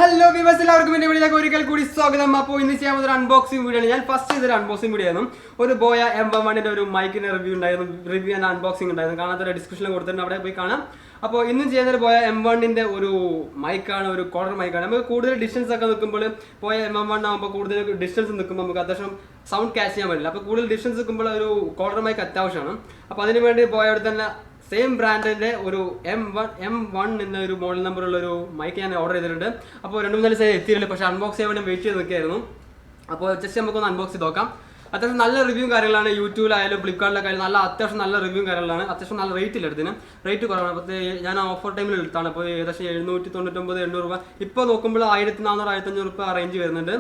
Hello viewers, എല്ലാവർക്കും എൻ്റെ വീഡിയോയിലേക്ക് ഒരിക്കൽ കൂടി സ്വാഗതം. അപ്പോൾ ഇന്ന് ചെയ്യാൻ ഒരു അൺബോക്സിംഗ് വീഡിയോ ആണ്. ഞാൻ ഫസ്റ്റ് ചെയ്തൊരു അൺബോക്സിംഗ് വീഡിയോ ആയിരുന്നു. ഒരു ബോയ M1 ഒരു മൈക്കിൻ്റെ റിവ്യൂ ഉണ്ടായിരുന്നു, റിവ്യൂ ആൻഡ് അൺബോക്സിംഗ് ഉണ്ടായിരുന്നു. കാണാത്തൊരു ഡിസ്ക്രിപ്ഷനിൽ കൊടുത്തിട്ടുണ്ട്, അവിടെ പോയി കാണാം. അപ്പോൾ ഇന്നും ചെയ്യുന്ന ഒരു ബോയ M1 ഒരു മൈക്കാണ്, ഒരു കോർണർ മൈക്കാണ്. നമുക്ക് കൂടുതൽ ഡിസ്റ്റൻസ് ഒക്കെ നിൽക്കുമ്പോൾ ബോയ M1 ആകുമ്പോൾ കൂടുതൽ ഡിസ്റ്റൻസ് നിൽക്കുമ്പോൾ നമുക്ക് അത്യാവശ്യം സൗണ്ട് ക്യാച്ച് ചെയ്യാൻ പറ്റില്ല. അപ്പോൾ കൂടുതൽ ഡിസ്റ്റൻസ് നിൽക്കുമ്പോൾ ഒരു കോർണർ മൈക്ക് അത്യാവശ്യമാണ്. അപ്പോൾ അതിന് വേണ്ടി ബോയയുടെ തന്നെ സെയിം ബ്രാൻഡിൻ്റെ ഒരു M1 എന്നൊരു മോഡൽ നമ്പറുള്ള ഒരു മൈക്ക് ഞാൻ ഓർഡർ ചെയ്തിട്ടുണ്ട്. അപ്പോൾ 2-3 ദിവസം എത്തിയിട്ടുണ്ട്, പക്ഷേ അൺബോക്സ് ചെയ്യാൻ വേണ്ടി വെയിറ്റ് ചെയ്ത് നിൽക്കുകയായിരുന്നു. അപ്പോൾ ജസ്റ്റ് നമുക്കൊന്ന് അൺബോക്സ് ചെയ്ത് നോക്കാം. അത്യാവശ്യം നല്ല റിവ്യൂ കാര്യങ്ങളാണ്. യൂട്യൂബിലായാലും ഫ്ലിപ്കാർട്ടിലൊക്കെ ആയാലും അത്യാവശ്യം നല്ല റിവ്യൂ കാര്യങ്ങളാണ്. അത്യാവശ്യം നല്ല റേറ്റില്ല എടുത്തിന്, റേറ്റ് കുറവാണ്. അപ്പോൾ ഞാൻ ഓഫർ ടൈമിൽ എടുത്താണ്. അപ്പോൾ ഏകദേശം 799-800 രൂപ. ഇപ്പോൾ നോക്കുമ്പോൾ 1400-1500 രൂപ റേഞ്ച് വരുന്നുണ്ട്.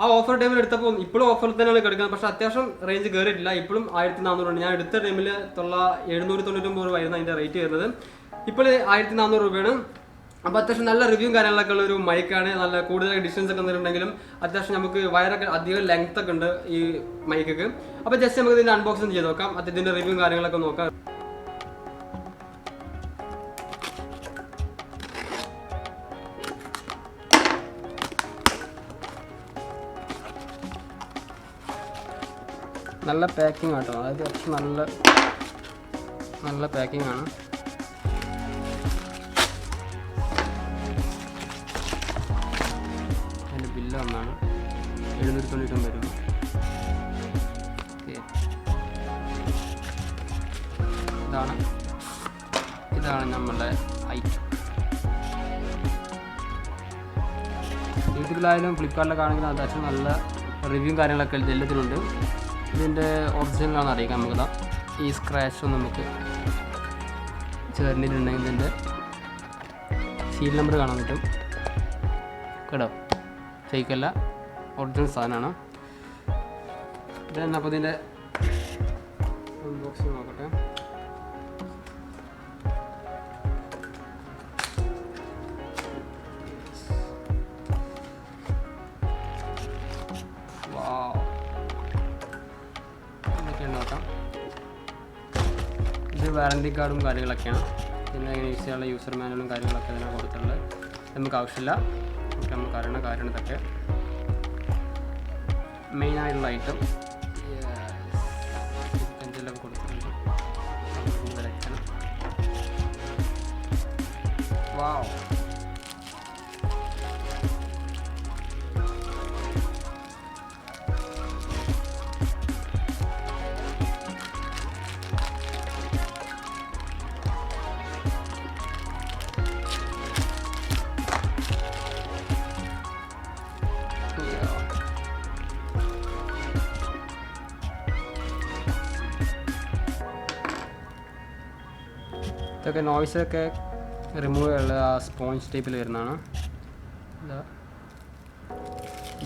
ആ ഓഫർ ടൈമിൽ എടുത്തപ്പോൾ ഇപ്പോഴും ഓഫർ തന്നെയാണ് കിടക്കുന്നത്, പക്ഷേ അത്യാവശ്യം റേഞ്ച് കയറിയിട്ടില്ല. ഇപ്പോഴും 1400 ഉണ്ട്. ഞാൻ എടുത്ത ടൈമിൽ 799 രൂപ ആയിരുന്നു അതിൻ്റെ റേറ്റ് വരുന്നത്. ഇപ്പോൾ 1400 രൂപയാണ്. അപ്പോൾ അത്യാവശ്യം നല്ല റിവ്യൂ കാര്യങ്ങളൊക്കെ ഉള്ള ഒരു മൈക്കാണ്. നല്ല കൂടുതൽ ഡിസ്റ്റൻസ് ഒക്കെ വന്നിട്ടുണ്ടെങ്കിലും അത്യാവശ്യം നമുക്ക് വയറൊക്കെ അധികം ലെങ്ത് ഒക്കെ ഉണ്ട് ഈ മൈക്കൊക്കെ. അപ്പോൾ ജസ്റ്റ് നമുക്ക് ഇതിൻ്റെ അൺബോക്സിങ് ചെയ്ത് നോക്കാം, ഇതിൻ്റെ റിവ്യൂ കാര്യങ്ങളൊക്കെ നോക്കാം. നല്ല പാക്കിംഗ് ആട്ടോ, അതായത് അത്യാവശ്യം നല്ല പാക്കിംഗ് ആണ്. അതിൻ്റെ ബില്ല് ഒന്നാണ് 799 രൂപ. ഇതാണ് നമ്മളുടെ ഐറ്റം. യൂട്യൂബിലായാലും ഫ്ലിപ്കാർട്ടിലൊക്കെ ആണെങ്കിലും അത്യാവശ്യം നല്ല റിവ്യൂ കാര്യങ്ങളൊക്കെ എല്ലാത്തിനുണ്ട്. ഇതിൻ്റെ ഒറിജിനലാണെന്ന് അറിയിക്കാം നമുക്കിതാ. ഈ സ്ക്രാച്ച് നമുക്ക് ചേർന്നിട്ടുണ്ടെങ്കിൽ ഇതിൻ്റെ സീൽ നമ്പർ കാണാൻ പറ്റും കേട്ടോ. ഫേക്കല്ല, ഒറിജിനൽ സാധനമാണ്. അപ്പോൾ ഇതിൻ്റെ അൺബോക്സിങ് നോക്കട്ടെ. നോക്കാം. ഇത് വാറണ്ടി കാർഡും കാര്യങ്ങളൊക്കെയാണ്. പിന്നെ യൂസ് ചെയ്യാനുള്ള യൂസർ മാനുവലും കാര്യങ്ങളൊക്കെ ഇതിനെ കൊടുത്തിട്ടുള്ളത്. നമുക്ക് ആവശ്യമില്ല, നമുക്ക് നമുക്ക് അറിയണ കാര്യമാണ് ഇതൊക്കെ. മെയിനായിട്ടുള്ള ഐറ്റം പെൻസിലൊക്കെ കൊടുത്തിട്ടുണ്ട്. വാവ്, ഇതൊക്കെ നോയ്സൊക്കെ റിമൂവ് ചെയ്യാനുള്ള ആ സ്പോഞ്ച് ടൈപ്പിൽ വരുന്നതാണ്.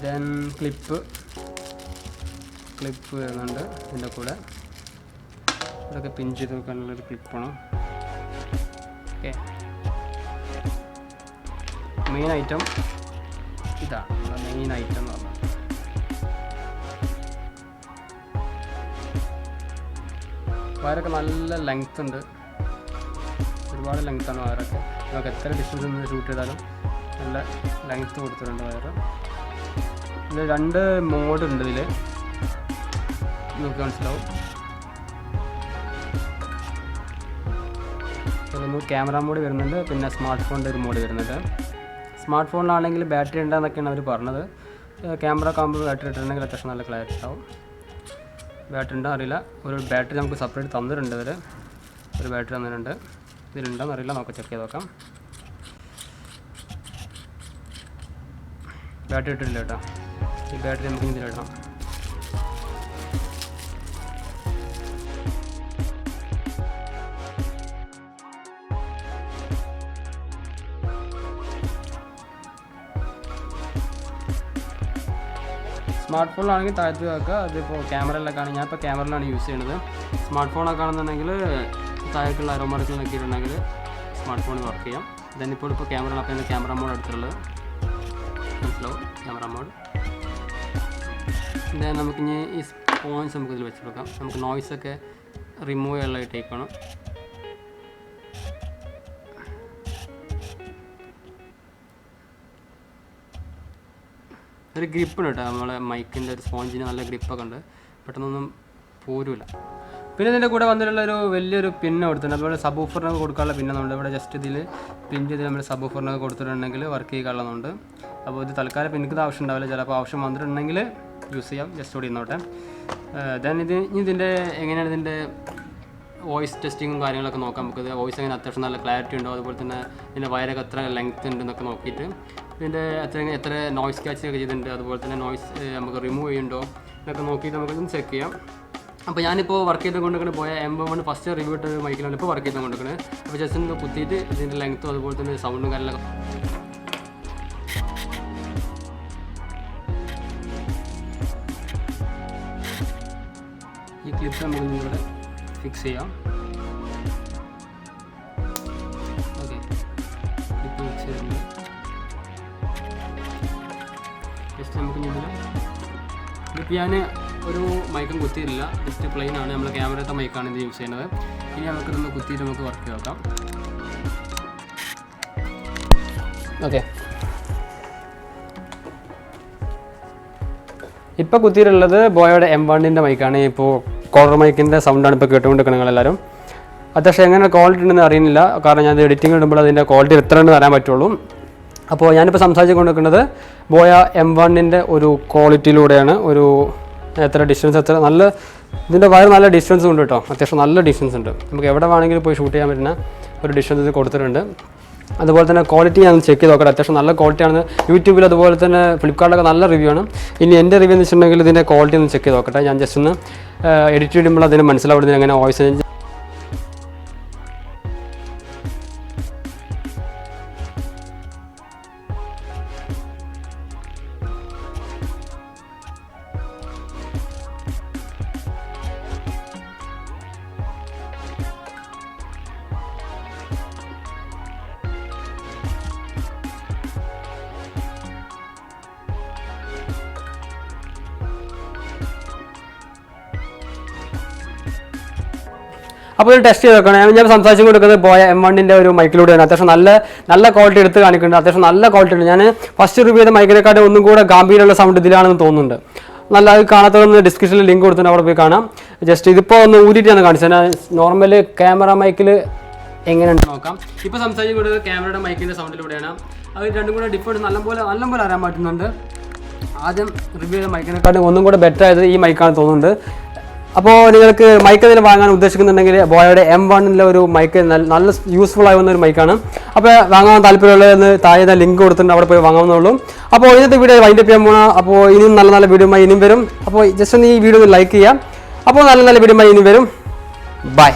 ദെൻ ക്ലിപ്പ് വരുന്നുണ്ട് ഇതിൻ്റെ കൂടെ. ഇതൊക്കെ പിൻ ചെയ്ത് വെക്കാനുള്ളൊരു ക്ലിപ്പാണ്. ഓക്കെ, മെയിൻ ഐറ്റം ഇതാണ്. മെയിൻ ഐറ്റം എന്ന് പറഞ്ഞാൽ വയറൊക്കെ നല്ല ലെങ്ത് ഉണ്ട്, ഒരുപാട് ലെങ്ത്താണ് വയറൊക്കെ. നമുക്ക് എത്ര ഡിസ്റ്റൻസ് നിന്ന് ഷൂട്ട് ചെയ്താലും നല്ല ലെങ്ത്ത് കൊടുത്തിട്ടുണ്ട് വയറ്. ഇതിൽ 2 മോഡ് ഉണ്ട്. ഇതിൽ നമുക്ക് മനസ്സിലാവും. നമുക്ക് ക്യാമറ മോഡ് വരുന്നുണ്ട്, പിന്നെ സ്മാർട്ട് ഫോണിൻ്റെ ഒരു മോഡ് വരുന്നുണ്ട്. സ്മാർട്ട് ഫോണിലാണെങ്കിൽ ബാറ്ററി ഉണ്ടെന്നൊക്കെയാണ് അവർ പറഞ്ഞത്. ക്യാമറ ആകുമ്പോൾ ബാറ്ററി ഇട്ടിട്ടുണ്ടെങ്കിൽ അത്യാവശ്യം നല്ല ക്ലാരിറ്റി ആവും. ബാറ്ററി ഉണ്ടോ അറിയില്ല. ഒരു ബാറ്ററി നമുക്ക് സെപ്പറേറ്റ് തന്നിട്ടുണ്ട്. ഇവർ ഒരു ബാറ്ററി തന്നിട്ടുണ്ട്. ഇതിലുണ്ടോയെന്ന് അറിയില്ല, നമുക്ക് ചെക്ക് ചെയ്ത് നോക്കാം. ബാറ്ററി ഇട്ടിട്ടില്ല കേട്ടോ. ഈ ബാറ്ററി നമുക്ക് ഇതിലിടണം. സ്മാർട്ട് ഫോണിലാണെങ്കിൽ താഴ്ത്തി വെക്കുക. അതിപ്പോൾ ക്യാമറയിലൊക്കെ ആണെങ്കിൽ ഞാനിപ്പോൾ ക്യാമറയിലാണ് യൂസ് ചെയ്യുന്നത്. സ്മാർട്ട് ഫോണൊക്കെ ആണെന്നുണ്ടെങ്കിൽ താഴേക്കുള്ള അരോമാർക്കിൽ നോക്കിയിട്ടുണ്ടെങ്കിൽ സ്മാർട്ട് ഫോൺ വർക്ക് ചെയ്യാം. ഇപ്പോൾ ക്യാമറ അപ്പോൾ ക്യാമറ മോഡ് എടുത്തിട്ടുള്ളത് മനസ്സിലാവും. ക്യാമറ മോഡ് നമുക്കിനി ഈ സ്പോഞ്ച് നമുക്കിതിൽ വെച്ച് കൊടുക്കാം. നമുക്ക് നോയ്സൊക്കെ റിമൂവ് ചെയ്യാനുള്ള ടൈപ്പാണ്. ഒരു ഗ്രിപ്പുണ്ട് കേട്ടോ, നമ്മളെ മൈക്കിൻ്റെ ഒരു സ്പോഞ്ചിന് നല്ല ഗ്രിപ്പൊക്കെ ഉണ്ട്, പെട്ടെന്നൊന്നും പോരില്ല. പിന്നെ ഇതിൻ്റെ കൂടെ വന്നിട്ടുള്ള ഒരു വലിയൊരു പിന്ന് കൊടുത്തിട്ടുണ്ട്. അതുപോലെ സബ് ഊഫറിനൊക്കെ കൊടുക്കാനുള്ള പിന്നുണ്ട്. ഇവിടെ ജസ്റ്റ് ഇതിൽ പിൻ ചെയ്ത് നമ്മൾ സബ് ഊഫറിനൊക്കെ കൊടുത്തിട്ടുണ്ടെങ്കിൽ വർക്ക് ചെയ്യാനുള്ളതുണ്ട്. അപ്പോൾ ഇത് തൽക്കാലം പിന്നിക്കത് ആവശ്യം ഉണ്ടാവില്ല, ചിലപ്പോൾ ആവശ്യം വന്നിട്ടുണ്ടെങ്കിൽ യൂസ് ചെയ്യാം. ജസ്റ്റ് കൂടി ഇരുന്നോട്ടെ. ദെൻ ഇതിൻ്റെ എങ്ങനെയാണ് ഇതിൻ്റെ വോയിസ് ടെസ്റ്റിങ്ങും കാര്യങ്ങളൊക്കെ നോക്കാം. നമുക്ക് വോയിസ് എങ്ങനെ അത്യാവശ്യം നല്ല ക്ലാരിറ്റി ഉണ്ടോ, അതുപോലെ തന്നെ ഇതിൻ്റെ വയറൊക്കെ എത്ര ലെങ്ത് ഉണ്ടെന്നൊക്കെ നോക്കിയിട്ട് ഇതിൻ്റെ എത്ര നോയ്സ് ക്യാച്ചിങ് ചെയ്തിട്ടുണ്ട്, അതുപോലെ തന്നെ നോയ്സ് നമുക്ക് റിമൂവ് ചെയ്യുന്നുണ്ടോ എന്നൊക്കെ നോക്കിയിട്ട് നമുക്കിതൊന്ന് ചെക്ക് ചെയ്യാം. അപ്പോൾ ഞാനിപ്പോൾ വർക്ക് ചെയ്ത് കൊണ്ടിരിക്കുന്നത് Boya M1 ഫസ്റ്റ് റിവ്യൂ ഇട്ട മൈക്കിലാണ് ഇപ്പോൾ വർക്ക് ചെയ്ത് കൊണ്ടിരിക്കുന്നത്. അപ്പോൾ ജസ്റ്റ് ഒന്ന് കുത്തിയിട്ട് ഇതിൻ്റെ ലെങ്ത്തും അതുപോലെ തന്നെ സൗണ്ടും കാര്യങ്ങളൊക്കെ ഈ ക്ലിപ്പ് നമുക്ക് ഇവിടെ ഫിക്സ് ചെയ്യാം. ഓക്കെ, ക്ലിപ്പ് ഫിക്സ് ചെയ്തിട്ടുണ്ട്. ജസ്റ്റ് നമുക്ക് ഇതിപ്പോൾ ഞാൻ ഒരു മൈക്കും കുത്തിയിട്ടില്ല, ജസ്റ്റ് പ്ലെയിൻ ആണ്. നമ്മൾ ക്യാമറത്തെ മൈക്കാണ് ഇത് യൂസ് ചെയ്യുന്നത്. ഇനി നമുക്കിതൊന്ന് കുത്തിയിട്ട് നമുക്ക് വർക്ക് ചെയ്ത് നോക്കാം. ഓക്കെ, ഇപ്പോൾ കുത്തിയിട്ടുള്ളത് ബോയയുടെ M1 മൈക്കാണ്. ഇപ്പോൾ കോളർ മൈക്കിൻ്റെ സൗണ്ടാണ് ഇപ്പോൾ കേട്ടുകൊണ്ടിരിക്കുന്നത് നിങ്ങളെല്ലാവരും. അത്യാവശ്യം എങ്ങനെ ക്വാളിറ്റി ഉണ്ടെന്ന് അറിയുന്നില്ല, കാരണം ഞാൻ എഡിറ്റിംഗ് ഇടുമ്പോൾ അതിൻ്റെ ക്വാളിറ്റി എത്ര ഉണ്ടെന്ന് അറിയാൻ പറ്റുള്ളൂ. അപ്പോൾ ഞാനിപ്പോൾ സംസാരിച്ച് കൊണ്ടിരിക്കുന്നത് Boya M1 ഒരു ക്വാളിറ്റിയിലൂടെയാണ്. ഒരു എത്ര ഡിസ്റ്റൻസ്, എത്ര നല്ല ഇതിൻ്റെ വയർ നല്ല ഡിസ്റ്റൻസ് ഉണ്ട് കേട്ടോ, അത്യാവശ്യം നല്ല ഡിസ്റ്റൻസ് ഉണ്ട്. നമുക്ക് എവിടെ വേണമെങ്കിലും പോയി ഷൂട്ട് ചെയ്യാൻ പറ്റുന്ന ഒരു ഡിസ്റ്റൻസ് കൊടുത്തിട്ടുണ്ട്. അതുപോലെ തന്നെ ക്വാളിറ്റി ഞാൻ ചെക്ക് ചെയ്ത് നോക്കട്ടെ, അത്യാവശ്യം നല്ല ക്വാളിറ്റിയാണ്. യൂട്യൂബിൽ അതുപോലെ തന്നെ ഫ്ലിപ്കാർട്ടിലൊക്കെ നല്ല റിവ്യൂ ആണ്. ഇനി എൻ്റെ റിവ്യൂ എന്ന് വെച്ചിട്ടുണ്ടെങ്കിൽ ഇതിൻ്റെ ക്വാളിറ്റി ഒന്ന് ചെക്ക് ചെയ്ത് നോക്കട്ടെ. ഞാൻ ജസ്റ്റ് ഒന്ന് എഡിറ്റ് ചെയ്യുമ്പോൾ അതിന് മനസ്സിലാവുന്നതിന് എങ്ങനെ വോയിസ് അപ്പോൾ ഇത് ടെസ്റ്റ് ചെയ്ത് നോക്കണം. ഞാൻ സംസാരിച്ചു കൊടുക്കുന്നത് Boya M1 ഒരു മൈക്കിലൂടെയാണ്. അത്യാവശ്യം നല്ല ക്വാളിറ്റി എടുത്ത് കാണിക്കുന്നുണ്ട്, അത്യാവശ്യം നല്ല ക്വാളിറ്റി ഉണ്ട്. ഞാൻ ഫസ്റ്റ് റിവ്യൂ ചെയ്ത മൈക്കിനെക്കാട്ടും ഒന്നും കൂടെ ഗാംഭീര്യമുള്ള സൗണ്ട് ഇതിലാണെന്ന് തോന്നുന്നുണ്ട്. നല്ല അത് കാണാത്തതൊന്ന് ഡിസ്ക്രിപ്ഷനിൽ ലിങ്ക് കൊടുത്തിട്ട് അവിടെ പോയി കാണാം. ജസ്റ്റ് ഇതിപ്പോൾ ഒന്ന് ഊരിയിട്ടാണ് കാണിച്ചത്. നോർമൽ ക്യാമറ മൈക്കിൽ എങ്ങനെയുണ്ട് നോക്കാം. ഇപ്പോൾ സംസാരിച്ചു കൊടുക്കുന്നത് ക്യാമറയുടെ മൈക്കിൻ്റെ സൗണ്ടിലൂടെയാണ്. അത് രണ്ടും കൂടെ ഡിഫറൻറ്റ് നല്ലപോലെ അറിയാൻ പറ്റുന്നുണ്ട്. ആദ്യം റിവ്യൂ ചെയ്ത മൈക്കിനെക്കാട്ടും ഒന്നും കൂടെ ബെറ്റർ ആയത് ഈ മൈക്കാണ് തോന്നുന്നുണ്ട്. അപ്പോൾ നിങ്ങൾക്ക് മൈക്ക് എന്തെങ്കിലും വാങ്ങാൻ ഉദ്ദേശിക്കുന്നുണ്ടെങ്കിൽ ബോയയുടെ M1 ഒരു മൈക്ക് നല്ല യൂസ്ഫുൾ ആയി വന്നൊരു മൈക്കാണ്. അപ്പോൾ വാങ്ങാൻ താല്പര്യമുള്ളതെന്ന് താഴെ ലിങ്ക് കൊടുത്തിട്ടുണ്ട്, അവിടെ പോയി വാങ്ങാവുന്നുള്ളൂ. അപ്പോൾ ഇന്നത്തെ വീഡിയോ വൈൻഡപ്പ് ചെയ്യാൻ പോകണം. അപ്പോൾ ഇനിയും നല്ല വീഡിയോ ഇനിയും വരും. അപ്പോൾ ജസ്റ്റ് ഒന്ന് ഈ വീഡിയോ ലൈക്ക് ചെയ്യാം. അപ്പോൾ നല്ല വീഡിയോ ഇനിയും വരും. ബൈ.